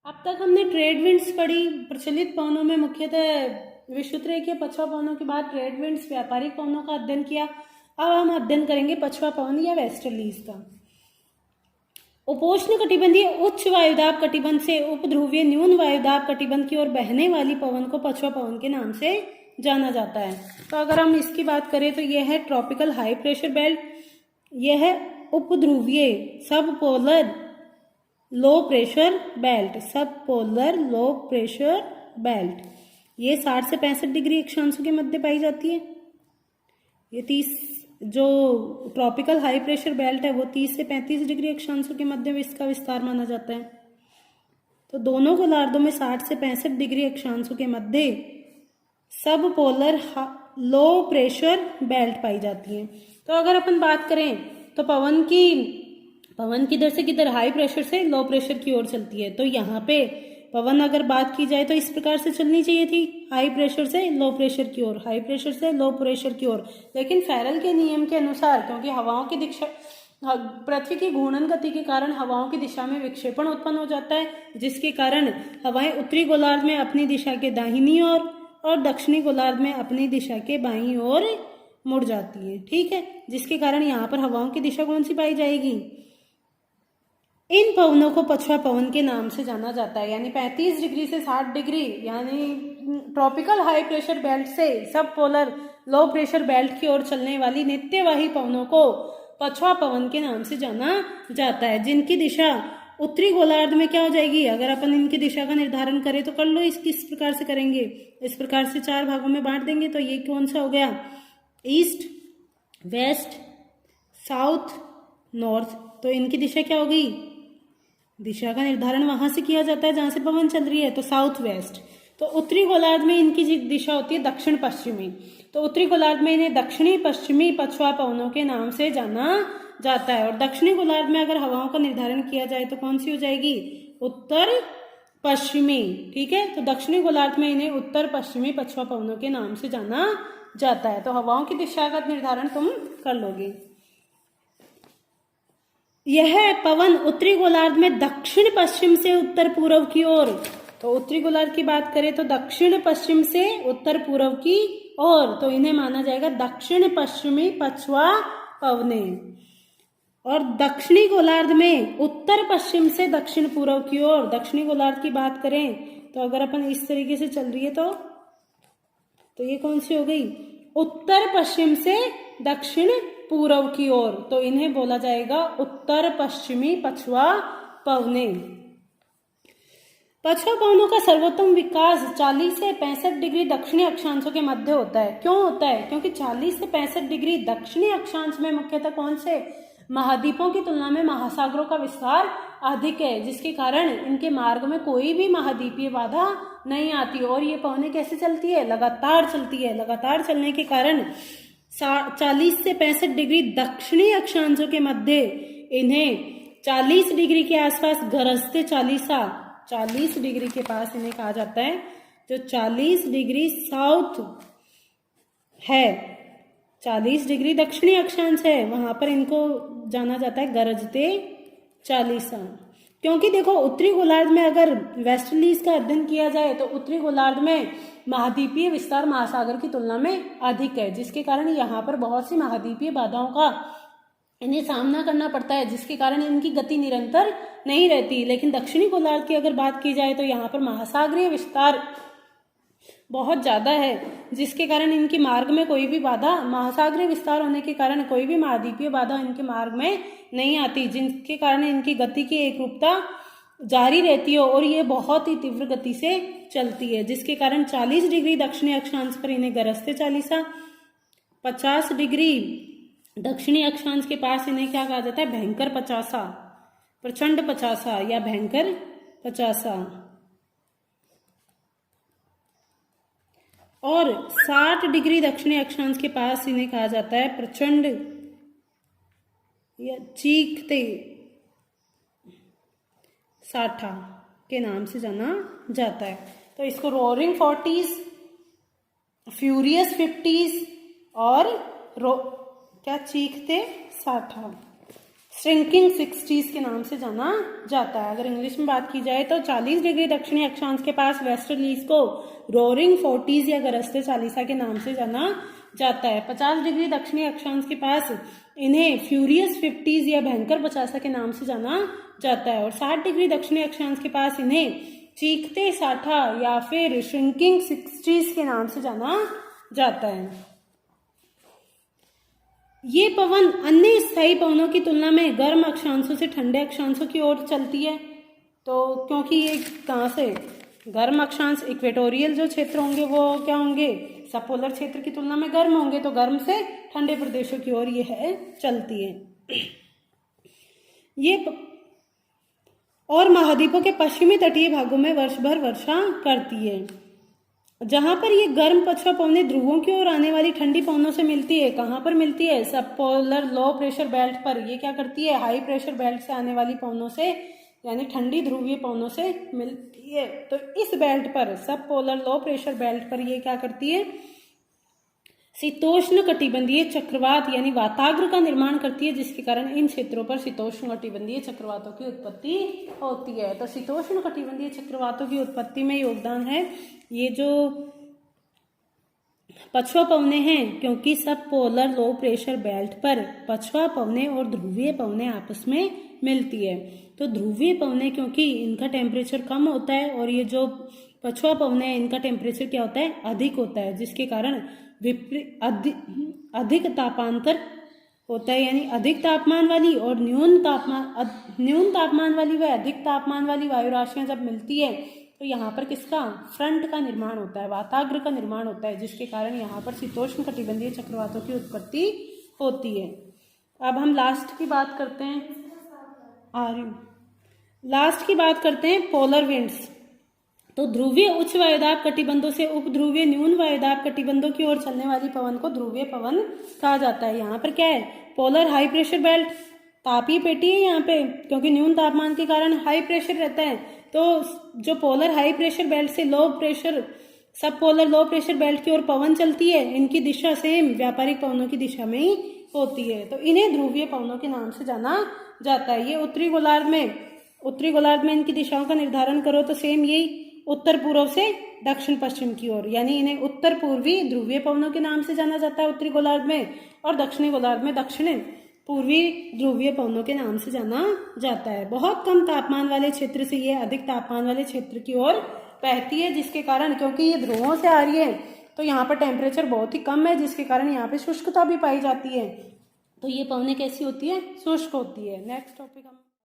अब तक हमने ट्रेड विंड्स पढ़ी। प्रचलित पवनों में मुख्यतः विषुवत पछुआ पवनों के बाद ट्रेड विंड्स व्यापारिक पवनों का अध्ययन किया। अब हम अध्ययन करेंगे पछुआ पवन या वेस्टर्लीज का। उपोष्ण कटिबंधीय उच्च वायुदाब कटिबंध से उपध्रुवीय न्यून वायुदाब कटिबंध की ओर बहने वाली पवन को पछुआ पवन के नाम से जाना जाता है। तो अगर हम इसकी बात करें तो यह है ट्रॉपिकल हाई प्रेशर बेल्ट, यह है उपध्रुवीय सब पोलर लो प्रेशर बेल्ट, सब पोलर लो प्रेशर बेल्ट। ये 60 से 65 डिग्री अक्षांशों के मध्य पाई जाती है। ये 30 जो ट्रॉपिकल हाई प्रेशर बेल्ट है वो 30 से 35 डिग्री अक्षांशों के मध्य इसका विस्तार माना जाता है। तो दोनों गोलार्धों में 60 से 65 डिग्री अक्षांशों के मध्य सब पोलर लो प्रेशर बेल्ट पाई जाती है। तो अगर अपन बात करें तो पवन किधर से किधर, हाई प्रेशर से लो प्रेशर की ओर चलती है। तो यहाँ पे पवन अगर बात की जाए तो इस प्रकार से चलनी चाहिए थी, हाई प्रेशर से लो प्रेशर की ओर, हाई प्रेशर से लो प्रेशर की ओर। लेकिन फेरल के नियम के अनुसार, क्योंकि हवाओं की दिशा, पृथ्वी की घूर्णन गति के कारण हवाओं की दिशा में विक्षेपण उत्पन्न हो जाता है, जिसके कारण हवाएं उत्तरी गोलार्ध में अपनी दिशा के दाहिनी ओर और दक्षिणी गोलार्ध में अपनी दिशा के बाईं ओर मुड़ जाती है। ठीक है, जिसके कारण यहाँ पर हवाओं की दिशा कौन सी पाई जाएगी? इन पवनों को पछुआ पवन के नाम से जाना जाता है। यानी 35 डिग्री से 60 डिग्री यानी ट्रॉपिकल हाई प्रेशर बेल्ट से सब पोलर लो प्रेशर बेल्ट की ओर चलने वाली नित्यवाही पवनों को पछुआ पवन के नाम से जाना जाता है, जिनकी दिशा उत्तरी गोलार्ध में क्या हो जाएगी? अगर अपन इनकी दिशा का निर्धारण करें तो कर लो, किस प्रकार से करेंगे? इस प्रकार से 4 भागों में बांट देंगे। तो ये कौन सा हो गया? East, west, south, north. तो इनकी दिशा क्या होगी? दिशा का निर्धारण वहां से किया जाता है जहां से पवन चल रही है, तो साउथ वेस्ट। तो उत्तरी गोलार्ध में इनकी दिशा होती है दक्षिण पश्चिमी। तो उत्तरी गोलार्ध में इन्हें दक्षिणी पश्चिमी पछुआ पवनों के नाम से जाना जाता है। और दक्षिणी गोलार्ध में अगर हवाओं का निर्धारण किया जाए तो कौन सी हो जाएगी? उत्तर पश्चिमी। ठीक है, तो दक्षिणी गोलार्ध में इन्हें उत्तर पश्चिमी पछुआ पवनों के नाम से जाना जाता है। तो हवाओं की दिशा का निर्धारण तुम कर लोगे। यह पवन उत्तरी गोलार्ध में दक्षिण पश्चिम से उत्तर पूर्व की ओर, तो उत्तरी गोलार्ध की बात करें तो दक्षिण पश्चिम से उत्तर पूर्व की ओर, तो इन्हें माना जाएगा दक्षिण पश्चिमी पछुआ पवने। और दक्षिणी गोलार्ध में उत्तर पश्चिम से दक्षिण पूर्व की ओर, दक्षिणी गोलार्ध की बात करें तो अगर अपन इस तरीके से चल रही है तो ये कौन सी हो गई? उत्तर पश्चिम से दक्षिण पूर्व की ओर, तो इन्हें बोला जाएगा उत्तर पश्चिमी पछुआ पवने। पछुआ पवनों का सर्वोत्तम विकास 40 से 65 डिग्री दक्षिणी अक्षांशों के मध्य होता है। क्यों होता है? क्योंकि 40 से 65 डिग्री दक्षिणी अक्षांश में मुख्यतः कौन से महाद्वीपों की तुलना में महासागरों का विस्तार अधिक है, जिसके कारण इनके मार्ग में कोई भी महाद्वीपीय बाधा नहीं आती। और ये पवनें कैसे चलती है? लगातार चलती है। लगातार चलने के कारण 40 से 65 डिग्री दक्षिणी अक्षांशों के मध्य इन्हें 40 डिग्री के आसपास गरजते 40 डिग्री के पास इन्हें कहा जाता है। जो 40 डिग्री साउथ है, 40 डिग्री दक्षिणी अक्षांश है, वहां पर इनको जाना जाता है गरजते 40। क्योंकि देखो उत्तरी गोलार्ध में अगर वेस्टर्लीज का अध्ययन किया जाए तो उत्तरी गोलार्ध में महाद्वीपीय विस्तार महासागर की तुलना में अधिक है, जिसके कारण यहाँ पर बहुत सी महाद्वीपीय बाधाओं का इन्हें सामना करना पड़ता है, जिसके कारण इनकी गति निरंतर नहीं रहती। लेकिन दक्षिणी गोलार्ध की अगर बात की जाए तो यहाँ पर महासागरीय विस्तार बहुत ज्यादा है, जिसके कारण इनके मार्ग में कोई भी बाधा, महासागरीय विस्तार होने के कारण कोई भी महाद्वीपीय बाधा इनके मार्ग में नहीं आती, जिनके कारण इनकी गति की एकरूपता जारी रहती है और ये बहुत ही तीव्र गति से चलती है, जिसके कारण 40 डिग्री दक्षिणी अक्षांश पर इन्हें गरजते 40, 50 डिग्री दक्षिणी अक्षांश के पास इन्हें क्या कहा जाता है? भयंकर 50, प्रचंड 50 या भयंकर 50। और 60 डिग्री दक्षिणी अक्षांश के पास इन्हें कहा जाता है प्रचंड या चीखते 60 के नाम से जाना जाता है। तो इसको रोरिंग 40s, फ्यूरियस 50s और क्या चीखते 60। श्रिंकिंग 60s के नाम से जाना जाता है। अगर इंग्लिश में बात की जाए तो 40 डिग्री दक्षिणी अक्षांश के पास वेस्टर्लीज को रोरिंग 40s या गरजते चालीसा के नाम से जाना जाता है। 50 डिग्री दक्षिणी अक्षांश के पास इन्हें फ्यूरियस 50s या भयंकर 50 के नाम से जाना जाता है। और 60 डिग्री दक्षिणी अक्षांश के पास इन्हें चीखते 60 या फिर श्रिंकिंग 60s के नाम से जाना जाता है। ये पवन अन्य स्थायी पवनों की तुलना में गर्म अक्षांशों से ठंडे अक्षांशों की ओर चलती है। तो क्योंकि ये कहाँ से गर्म अक्षांश इक्वेटोरियल जो क्षेत्र होंगे वो क्या होंगे, सबपोलर क्षेत्र की तुलना में गर्म होंगे, तो गर्म से ठंडे प्रदेशों की ओर ये है चलती है। ये और महाद्वीपों के पश्चिमी तटीय भागों में वर्ष भर वर्षा करती है। जहां पर ये गर्म पछुआ पवनें ध्रुवों की ओर आने वाली ठंडी पवनों से मिलती है, कहां पर मिलती है, सब पोलर लो प्रेशर बेल्ट पर। ये क्या करती है, हाई प्रेशर बेल्ट से आने वाली पवनों से यानी ठंडी ध्रुवीय पवनों से मिलती है। तो इस बेल्ट पर, सब पोलर लो प्रेशर बेल्ट पर ये क्या करती है, शीतोष्ण कटिबंधीय चक्रवात यानी वाताग्र का निर्माण करती है, जिसके कारण इन क्षेत्रों पर शीतोष्ण कटिबंधीय चक्रवातों की उत्पत्ति होती है। तो शीतोष्ण कटिबंधीय चक्रवातों की उत्पत्ति में योगदान है ये जो पछुआ पवनें हैं, क्योंकि सब पोलर लो प्रेशर बेल्ट पर पछुआ पवनें और ध्रुवीय पवनें आपस में मिलती है। तो ध्रुवीय पवनें क्योंकि इनका टेम्परेचर कम होता है और ये जो पछुआ पवनें हैं इनका टेम्परेचर क्या होता है, अधिक होता है, जिसके कारण अधिक तापांतर होता है। यानी अधिक तापमान वाली और न्यून तापमान वाली व अधिक तापमान वाली वायु राशियां जब मिलती है तो यहाँ पर किसका, फ्रंट का निर्माण होता है, वाताग्र का निर्माण होता है, जिसके कारण यहाँ पर शीतोष्ण कटिबंधीय चक्रवातों की उत्पत्ति होती है। अब हम लास्ट की बात करते हैं, लास्ट की बात करते हैं पोलर विंड्स। तो ध्रुवीय उच्च वायुदाब कटिबंधों से उपध्रुवीय न्यून वायुदाब कटिबंधों की ओर चलने वाली पवन को ध्रुवीय पवन कहा जाता है। यहाँ पर क्या है, पोलर हाई प्रेशर बेल्ट, तापीय पेटी है यहाँ पे, क्योंकि न्यून तापमान के कारण हाई प्रेशर रहता है। तो जो पोलर हाई प्रेशर बेल्ट से लो प्रेशर, सब पोलर लो प्रेशर बेल्ट की ओर पवन चलती है, इनकी दिशा सेम व्यापारिक पवनों की दिशा में ही होती है। तो इन्हें ध्रुवीय पवनों के नाम से जाना जाता है। ये उत्तरी गोलार्ध में इनकी दिशाओं का निर्धारण करो तो सेम यही उत्तर पूर्व से दक्षिण पश्चिम की ओर, यानी इन्हें उत्तर पूर्वी ध्रुवीय पवनों के नाम से जाना जाता है उत्तरी गोलार्ध में, और दक्षिणी गोलार्ध में दक्षिण पूर्वी ध्रुवीय पवनों के नाम से जाना जाता है। बहुत कम तापमान वाले क्षेत्र से ये अधिक तापमान वाले क्षेत्र की ओर बहती है, जिसके कारण, क्योंकि ये ध्रुवों से आ रही है तो यहाँ पर टेम्परेचर बहुत ही कम है, जिसके कारण यहाँ पे शुष्कता भी पाई जाती है। तो ये पवनें कैसी होती है, शुष्क होती है। नेक्स्ट टॉपिक हम